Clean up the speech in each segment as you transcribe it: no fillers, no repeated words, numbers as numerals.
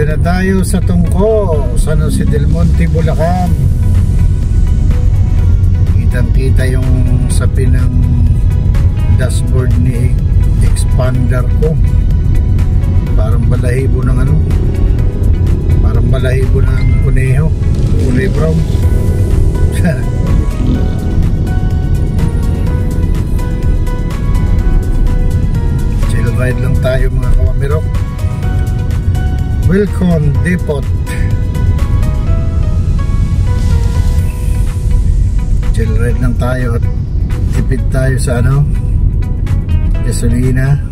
Diyan na tayo sa Tungko, San Jose del Monte, Bulacan. Kitang-kita yung sapin ng dashboard ni expander ko. Parang balahibo ng ano, parang balahibo ng kuneho, kulay brown. Chill ride lang tayo mga kawamirok. Welcome Depot. Chill ride lang tayo at tipid tayo sa ano, gasolina.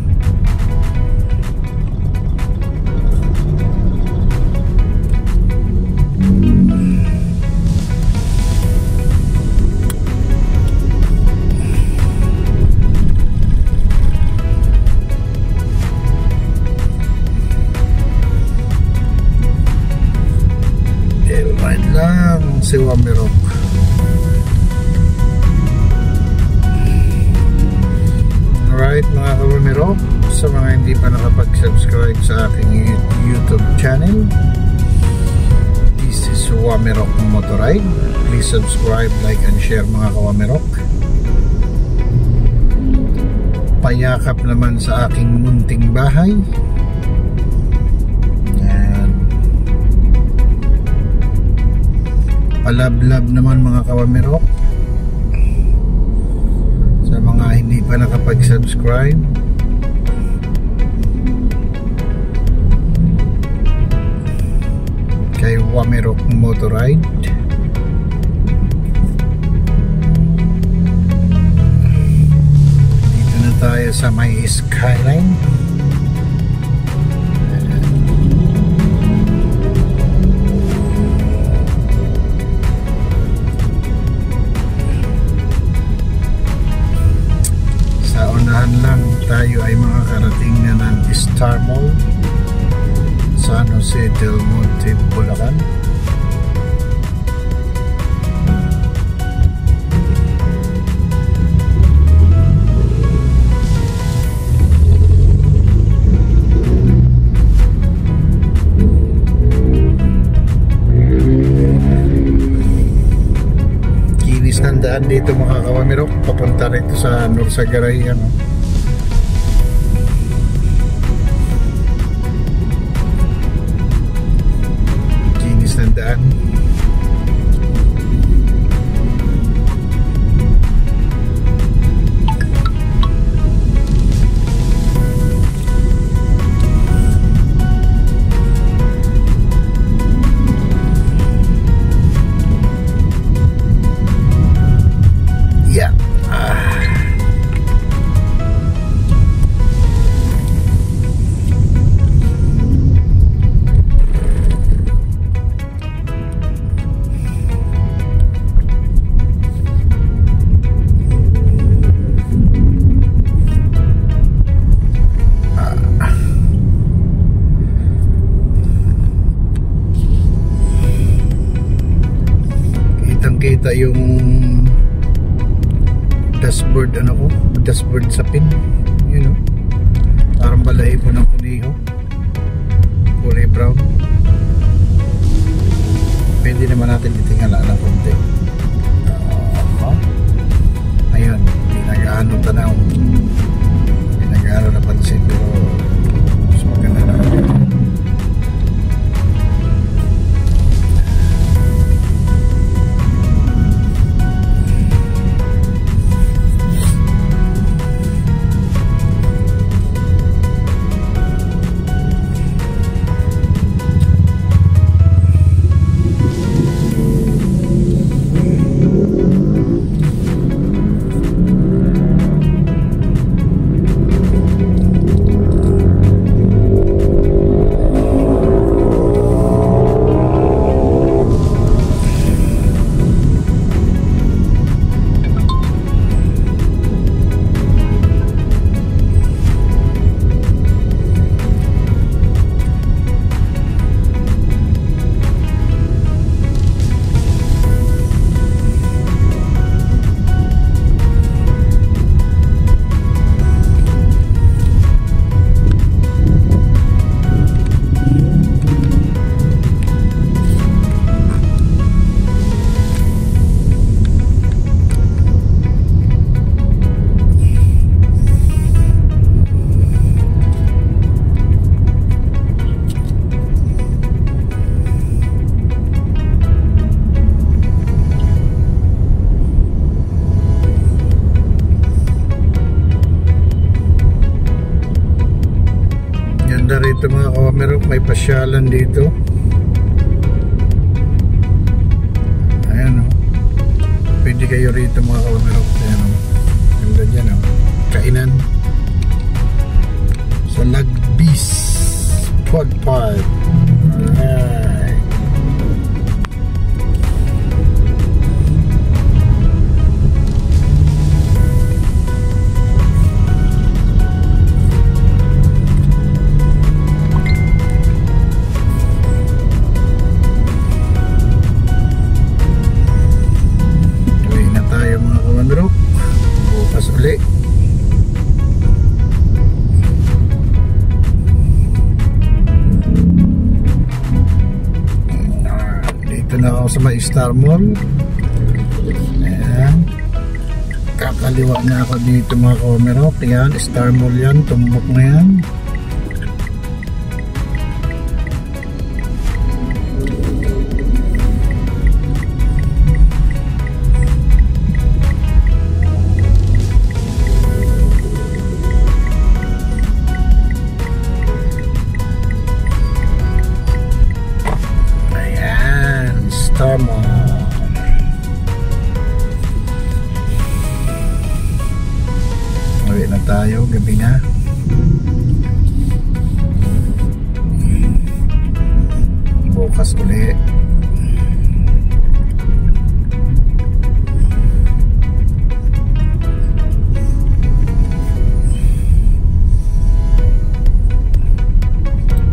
Si Wamirok. Alright mga kawamirok, sa mga hindi pa nakapag-subscribe sa aking YouTube channel, this is Wamirok Motorride. Please subscribe, like and share mga kawamirok. Payakap naman sa aking munting bahay. Palablab naman mga kawamirok sa mga hindi pa nakapag-subscribe. Kay Wamirok Motorride. Dito na tayo sa may Skyline. Lang tayo ay makakarating na ng Star Mall, San Jose del Monte, Bulacan. Kinis ng daan dito mga kawamirok, papunta rito sa Norsagaray ano. Daan. Yeah. Kita yung dashboard ano ko, dashboard sa pin, you know, parang balahibo ng kuneho, kulay brown. Pwede naman natin itingala ng konti. Ayun, hindi nag-ano tanaw, hindi nag-ano napansin, pero mas maganda na. ito mga kawamirok, may pasyalan dito. Ayan o. Pwede kayo rito mga kawamirok. Ayan o. Ganda dyan o. Kainan. Sa Lagbis Pod Park. Alright. Bukas uli. Dito na ako sa may Star Mall. Ayan. Kakaliwa na ako dito mga kawamirok. Ayan, Star Mall yan. Tumbok na yan. Star Mall. Uwi na tayo, gabi na. Bukas uli.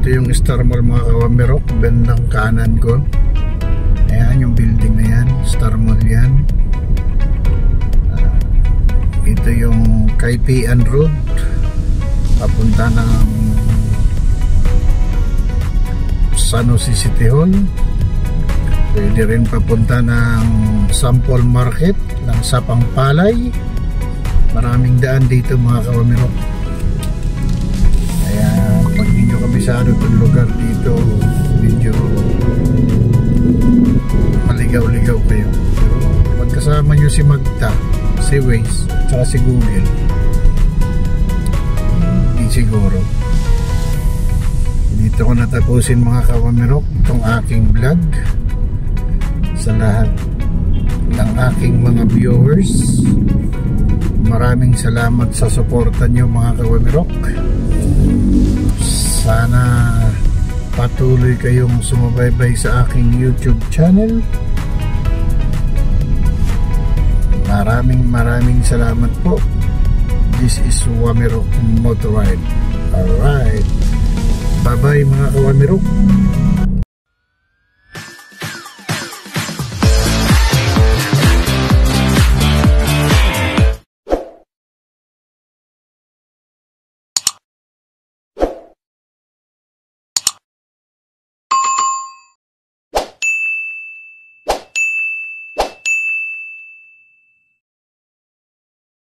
Ito yung Star Mall mga kawamirok, bandang kanan ko. Ayan yung building na yan, Star Mall yan. Ito yung Kaipian Road, papunta ng San Jose City Hall. Pwede rin papunta ng Sample Market ng Sapang Palay. Maraming daan dito mga kawamirok. Kaya pag hindi nyo kabisado itong lugar dito, medyo maligaw-ligaw kayo. Pero pagkasama nyo si Magda, si Waze, at saka si Google, hindi siguro. Dito ko natapusin mga kawamirok itong aking vlog. Sa lahat ng aking mga viewers, maraming salamat sa suporta nyo mga kawamirok. Sana patuloy kayong sumubaybay sa aking YouTube channel. Maraming salamat po. This is Wamirok Motorride. Alright. Bye bye mga kawamirok.